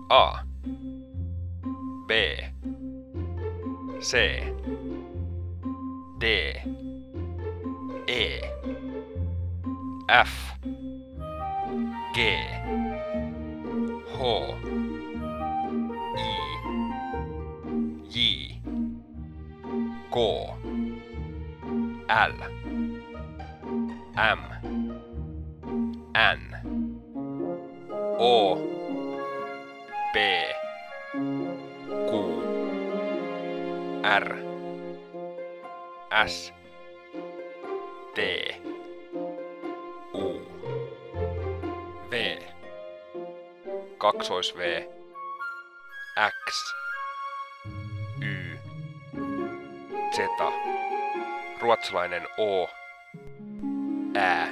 A, B, C, D, E, F, G, H, I, J, K, L, M, N, O, P, Q, R, S, T, U, V, kaksois V, X, Y, Z, ruotsalainen O, Ä,